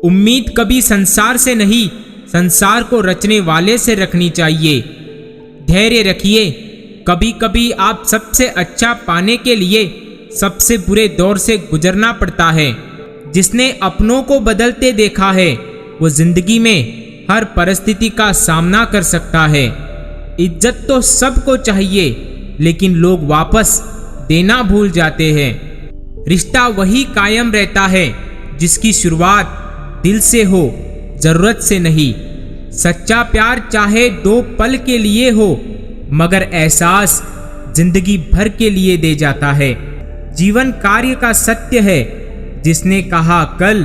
उम्मीद कभी संसार से नहीं, संसार को रचने वाले से रखनी चाहिए। धैर्य रखिए, कभी कभी आप सबसे अच्छा पाने के लिए सबसे बुरे दौर से गुजरना पड़ता है। जिसने अपनों को बदलते देखा है वो जिंदगी में हर परिस्थिति का सामना कर सकता है। इज्जत तो सबको चाहिए, लेकिन लोग वापस देना भूल जाते हैं। रिश्ता वही कायम रहता है जिसकी शुरुआत दिल से हो, जरूरत से नहीं। सच्चा प्यार चाहे 2 पल के लिए हो, मगर एहसास जिंदगी भर के लिए दे जाता है। जीवन कार्य का सत्य है, जिसने कहा कल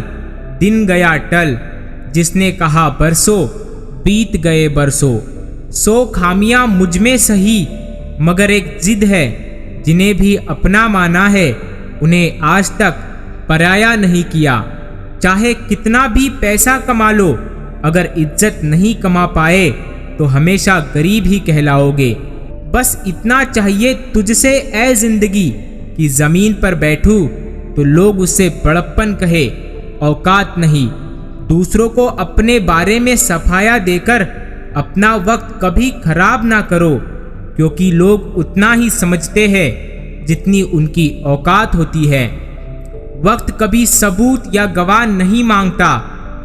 दिन गया टल, जिसने कहा बरसों बीत गए बरसों। 100 खामियां मुझ में सही, मगर एक जिद है, जिन्हें भी अपना माना है उन्हें आज तक पराया नहीं किया। चाहे कितना भी पैसा कमा लो, अगर इज्जत नहीं कमा पाए तो हमेशा गरीब ही कहलाओगे। बस इतना चाहिए तुझसे ए जिंदगी कि जमीन पर बैठूं तो लोग उससे बड़प्पन कहे, औकात नहीं। दूसरों को अपने बारे में सफाया देकर अपना वक्त कभी खराब ना करो, क्योंकि लोग उतना ही समझते हैं जितनी उनकी औकात होती है। वक्त कभी सबूत या गवाह नहीं मांगता,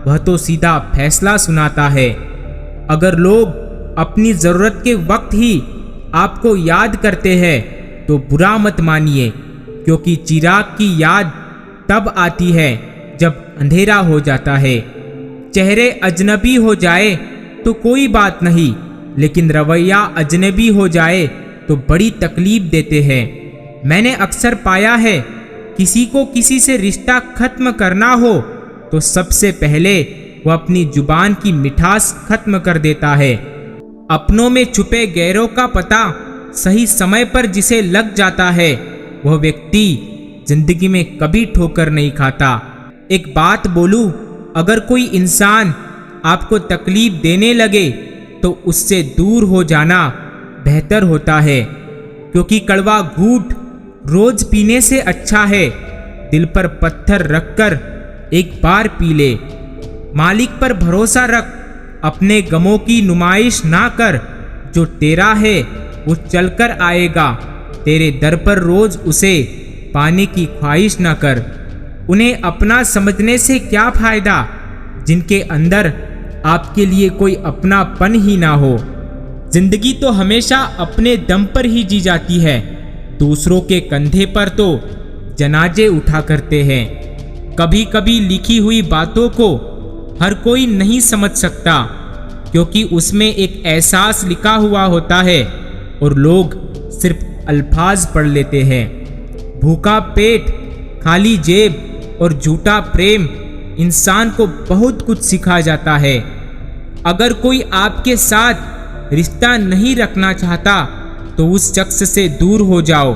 वह तो सीधा फैसला सुनाता है। अगर लोग अपनी जरूरत के वक्त ही आपको याद करते हैं तो बुरा मत मानिए, क्योंकि चिराग की याद तब आती है जब अंधेरा हो जाता है। चेहरे अजनबी हो जाए तो कोई बात नहीं, लेकिन रवैया अजनबी हो जाए तो बड़ी तकलीफ देते हैं। मैंने अक्सर पाया है, किसी को किसी से रिश्ता खत्म करना हो तो सबसे पहले वह अपनी जुबान की मिठास खत्म कर देता है। अपनों में छुपे गैरों का पता सही समय पर जिसे लग जाता है, वह व्यक्ति जिंदगी में कभी ठोकर नहीं खाता। एक बात बोलूं, अगर कोई इंसान आपको तकलीफ देने लगे तो उससे दूर हो जाना बेहतर होता है, क्योंकि कड़वा घूंट रोज पीने से अच्छा है दिल पर पत्थर रखकर एक बार पी ले। मालिक पर भरोसा रख, अपने गमों की नुमाइश ना कर। जो तेरा है वो चलकर आएगा, तेरे दर पर रोज उसे पाने की ख्वाहिश ना कर। उन्हें अपना समझने से क्या फायदा जिनके अंदर आपके लिए कोई अपनापन ही ना हो। जिंदगी तो हमेशा अपने दम पर ही जी जाती है, दूसरों के कंधे पर तो जनाजे उठा करते हैं। कभी कभी लिखी हुई बातों को हर कोई नहीं समझ सकता, क्योंकि उसमें एक एहसास लिखा हुआ होता है और लोग सिर्फ अल्फाज पढ़ लेते हैं। भूखा पेट, खाली जेब और झूठा प्रेम इंसान को बहुत कुछ सिखा जाता है। अगर कोई आपके साथ रिश्ता नहीं रखना चाहता तो उस शख्स से दूर हो जाओ,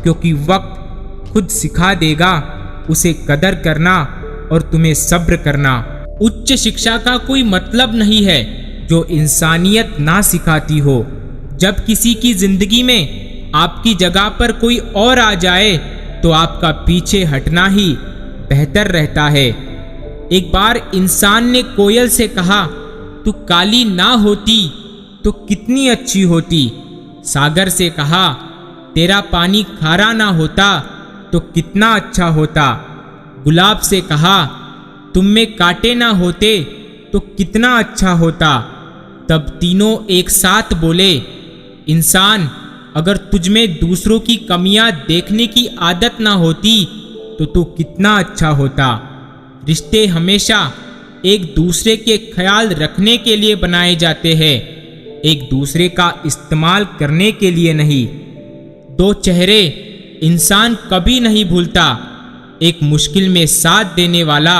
क्योंकि वक्त खुद सिखा देगा उसे कदर करना और तुम्हें सब्र करना। उच्च शिक्षा का कोई मतलब नहीं है जो इंसानियत ना सिखाती हो। जब किसी की जिंदगी में आपकी जगह पर कोई और आ जाए तो आपका पीछे हटना ही बेहतर रहता है। एक बार इंसान ने कोयल से कहा, तू काली ना होती तो कितनी अच्छी होती। सागर से कहा, तेरा पानी खारा ना होता तो कितना अच्छा होता। गुलाब से कहा, तुम में कांटे ना होते तो कितना अच्छा होता। तब तीनों एक साथ बोले, इंसान अगर तुझ में दूसरों की कमियां देखने की आदत ना होती तो तू कितना अच्छा होता। रिश्ते हमेशा एक दूसरे के ख्याल रखने के लिए बनाए जाते हैं, एक दूसरे का इस्तेमाल करने के लिए नहीं। 2 चेहरे इंसान कभी नहीं भूलता, एक मुश्किल में साथ देने वाला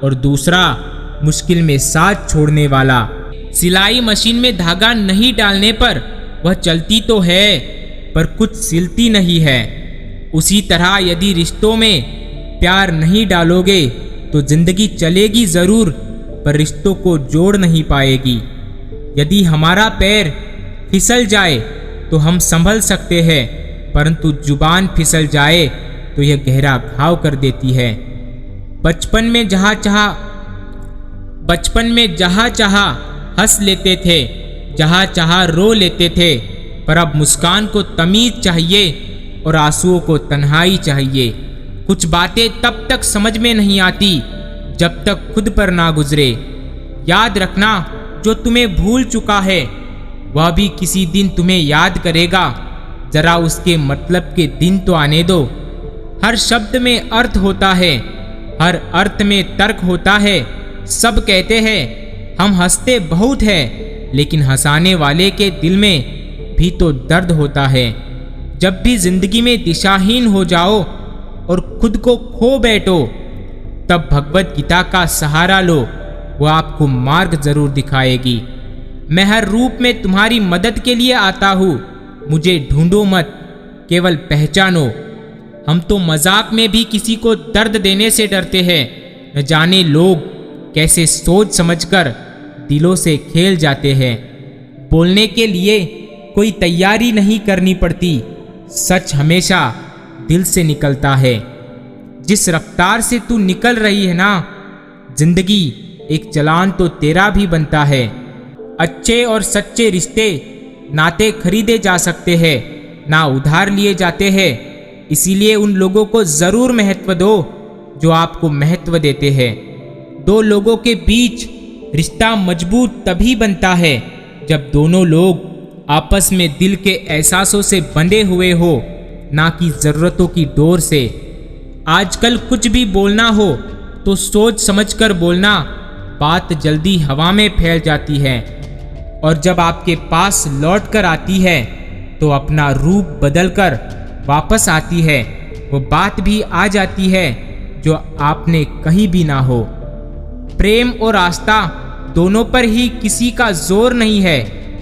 और दूसरा मुश्किल में साथ छोड़ने वाला। सिलाई मशीन में धागा नहीं डालने पर वह चलती तो है पर कुछ सिलती नहीं है। उसी तरह यदि रिश्तों में प्यार नहीं डालोगे तो जिंदगी चलेगी जरूर पर रिश्तों को जोड़ नहीं पाएगी। यदि हमारा पैर फिसल जाए तो हम संभल सकते हैं, परंतु जुबान फिसल जाए तो यह गहरा घाव कर देती है। बचपन में जहाँ चाहा बचपन में जहाँ चाहा हंस लेते थे, जहाँ चाहा रो लेते थे, पर अब मुस्कान को तमीज चाहिए और आंसुओं को तन्हाई चाहिए। कुछ बातें तब तक समझ में नहीं आती जब तक खुद पर ना गुजरे। याद रखना, जो तुम्हें भूल चुका है वह भी किसी दिन तुम्हें याद करेगा। जरा उसके मतलब के दिन तो आने दो। हर शब्द में अर्थ होता है, हर अर्थ में तर्क होता है। सब कहते हैं हम हंसते बहुत है, लेकिन हंसाने वाले के दिल में भी तो दर्द होता है। जब भी जिंदगी में दिशाहीन हो जाओ और खुद को खो बैठो, तब भगवत गीता का सहारा लो, वो आपको मार्ग जरूर दिखाएगी। मैं हर रूप में तुम्हारी मदद के लिए आता हूँ, मुझे ढूंढो मत, केवल पहचानो। हम तो मजाक में भी किसी को दर्द देने से डरते हैं। न जाने लोग कैसे सोच समझकर दिलों से खेल जाते हैं। बोलने के लिए कोई तैयारी नहीं करनी पड़ती, सच हमेशा दिल से निकलता है। जिस रफ्तार से तू निकल रही है ना, जिंदगी एक चलान तो तेरा भी बनता है। अच्छे और सच्चे रिश्ते नाते खरीदे जा सकते हैं, ना उधार लिए जाते हैं। इसीलिए उन लोगों को जरूर महत्व दो जो आपको महत्व देते हैं। दो लोगों के बीच रिश्ता मजबूत तभी बनता है जब दोनों लोग आपस में दिल के एहसासों से बंधे हुए हो, ना कि जरूरतों की डोर से। आजकल कुछ भी बोलना हो तो सोच समझकर बोलना, बात जल्दी हवा में फैल जाती है और जब आपके पास लौट कर आती है तो अपना रूप बदलकर वापस आती है। वो बात भी आ जाती है जो आपने कही भी ना हो। प्रेम और आस्था दोनों पर ही किसी का जोर नहीं है।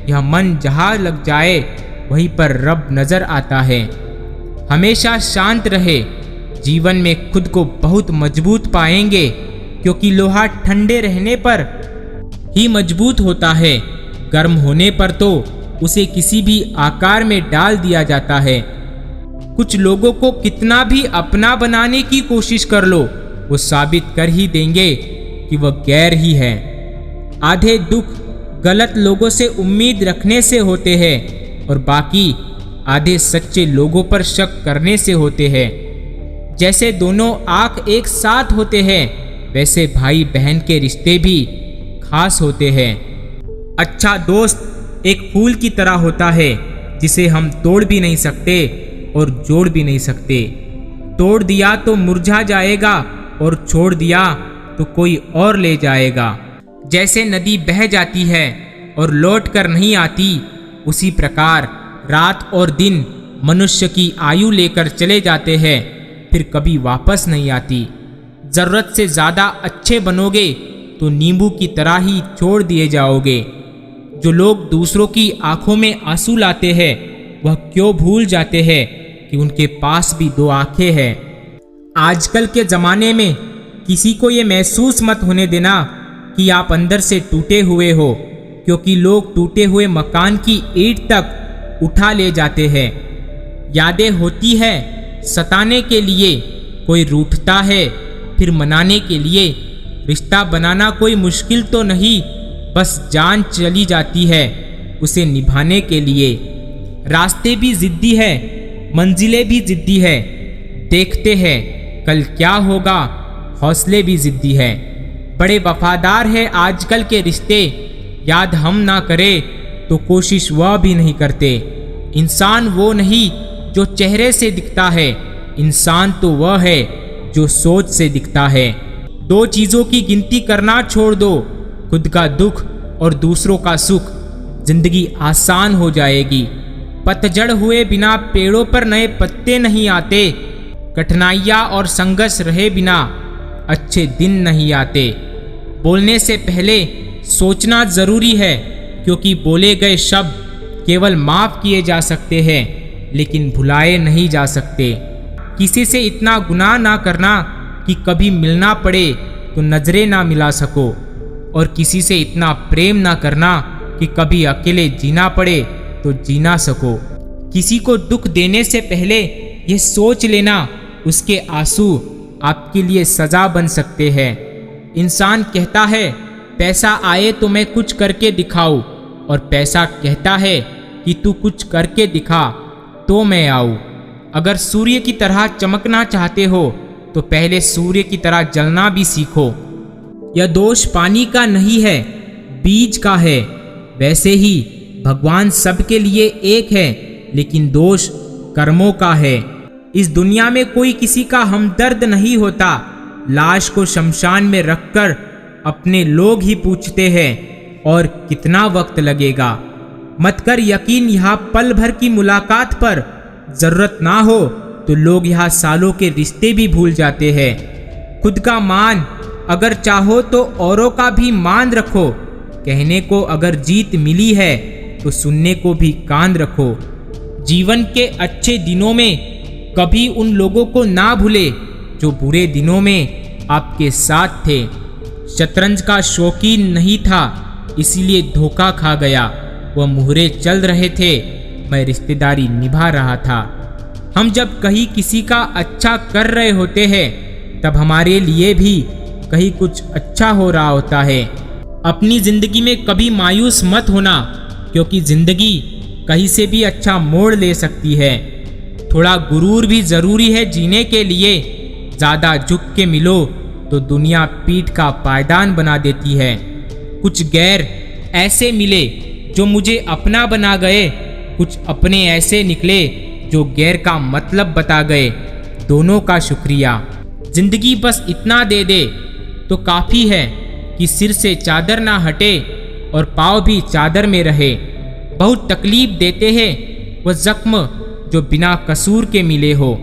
यह मन जहाँ लग जाए वहीं पर रब नजर आता है। हमेशा शांत रहे, जीवन में खुद को बहुत मजबूत पाएंगे, क्योंकि लोहा ठंडे रहने पर ही मजबूत होता है। गर्म होने पर तो उसे किसी भी आकार में डाल दिया जाता है। कुछ लोगों को कितना भी अपना बनाने की कोशिश कर लो, वो साबित कर ही देंगे कि वह गैर ही है। आधे दुख गलत लोगों से उम्मीद रखने से होते हैं और बाकी आधे सच्चे लोगों पर शक करने से होते हैं। जैसे दोनों आंख एक साथ होते हैं, वैसे भाई बहन के रिश्ते भी खास होते हैं। अच्छा दोस्त एक फूल की तरह होता है जिसे हम तोड़ भी नहीं सकते और जोड़ भी नहीं सकते। तोड़ दिया तो मुरझा जाएगा और छोड़ दिया तो कोई और ले जाएगा। जैसे नदी बह जाती है और लौट कर नहीं आती, उसी प्रकार रात और दिन मनुष्य की आयु लेकर चले जाते हैं, फिर कभी वापस नहीं आती। जरूरत से ज़्यादा अच्छे बनोगे तो नींबू की तरह ही छोड़ दिए जाओगे। जो लोग दूसरों की आंखों में आंसू लाते हैं, वह क्यों भूल जाते हैं कि उनके पास भी दो आंखें हैं। आजकल के ज़माने में किसी को ये महसूस मत होने देना कि आप अंदर से टूटे हुए हो, क्योंकि लोग टूटे हुए मकान की ईंट तक उठा ले जाते हैं। यादें होती है सताने के लिए, कोई रूठता है फिर मनाने के लिए। रिश्ता बनाना कोई मुश्किल तो नहीं, बस जान चली जाती है उसे निभाने के लिए। रास्ते भी जिद्दी है, मंजिलें भी जिद्दी है। देखते हैं कल क्या होगा, हौसले भी जिद्दी है। बड़े वफादार है आजकल के रिश्ते, याद हम ना करें तो कोशिश वह भी नहीं करते। इंसान वो नहीं जो चेहरे से दिखता है, इंसान तो वह है जो सोच से दिखता है। दो चीज़ों की गिनती करना छोड़ दो, खुद का दुख और दूसरों का सुख। जिंदगी आसान हो जाएगी। पतझड़ हुए बिना पेड़ों पर नए पत्ते नहीं आते। कठिनाइयाँ और संघर्ष रहे बिना अच्छे दिन नहीं आते। बोलने से पहले सोचना जरूरी है, क्योंकि बोले गए शब्द केवल माफ किए जा सकते हैं, लेकिन भुलाए नहीं जा सकते। किसी से इतना गुनाह ना करना कि कभी मिलना पड़े तो नजरें ना मिला सको, और किसी से इतना प्रेम ना करना कि कभी अकेले जीना पड़े तो जी ना सको। किसी को दुख देने से पहले यह सोच लेना उसके आंसू आपके लिए सजा बन सकते हैं। इंसान कहता है पैसा आए तो मैं कुछ करके दिखाऊं, और पैसा कहता है कि तू कुछ करके दिखा तो मैं आऊं। अगर सूर्य की तरह चमकना चाहते हो तो पहले सूर्य की तरह जलना भी सीखो। यह दोष पानी का नहीं है, बीज का है। वैसे ही भगवान सबके लिए एक है, लेकिन दोष कर्मों का है। इस दुनिया में कोई किसी का हमदर्द नहीं होता। लाश को शमशान में रखकर अपने लोग ही पूछते हैं और कितना वक्त लगेगा। मत कर यकीन यहाँ पल भर की मुलाकात पर। जरूरत ना हो तो लोग यहाँ सालों के रिश्ते भी भूल जाते हैं। खुद का मान, अगर चाहो तो औरों का भी मान रखो। कहने को अगर जीत मिली है तो सुनने को भी कान रखो। जीवन के अच्छे दिनों में कभी उन लोगों को ना भूले जो बुरे दिनों में आपके साथ थे। शतरंज का शौकीन नहीं था, इसीलिए धोखा खा गया। वह मुहरे चल रहे थे, मैं रिश्तेदारी निभा रहा था। हम जब कहीं किसी का अच्छा कर रहे होते हैं तब हमारे लिए भी कहीं कुछ अच्छा हो रहा होता है। अपनी जिंदगी में कभी मायूस मत होना, क्योंकि जिंदगी कहीं से भी अच्छा मोड़ ले सकती है। थोड़ा गुरूर भी जरूरी है जीने के लिए। ज़्यादा झुक के मिलो तो दुनिया पीठ का पायदान बना देती है। कुछ गैर ऐसे मिले जो मुझे अपना बना गए, कुछ अपने ऐसे निकले जो गैर का मतलब बता गए। दोनों का शुक्रिया। जिंदगी बस इतना दे दे तो काफ़ी है कि सिर से चादर ना हटे और पाँव भी चादर में रहे। बहुत तकलीफ देते हैं वह जख्म जो बिना कसूर के मिले हो।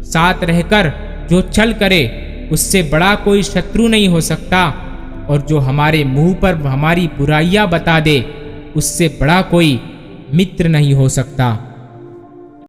साथ रहकर जो छल करे उससे बड़ा कोई शत्रु नहीं हो सकता, और जो हमारे मुंह पर हमारी बुराइयां बता दे उससे बड़ा कोई मित्र नहीं हो सकता।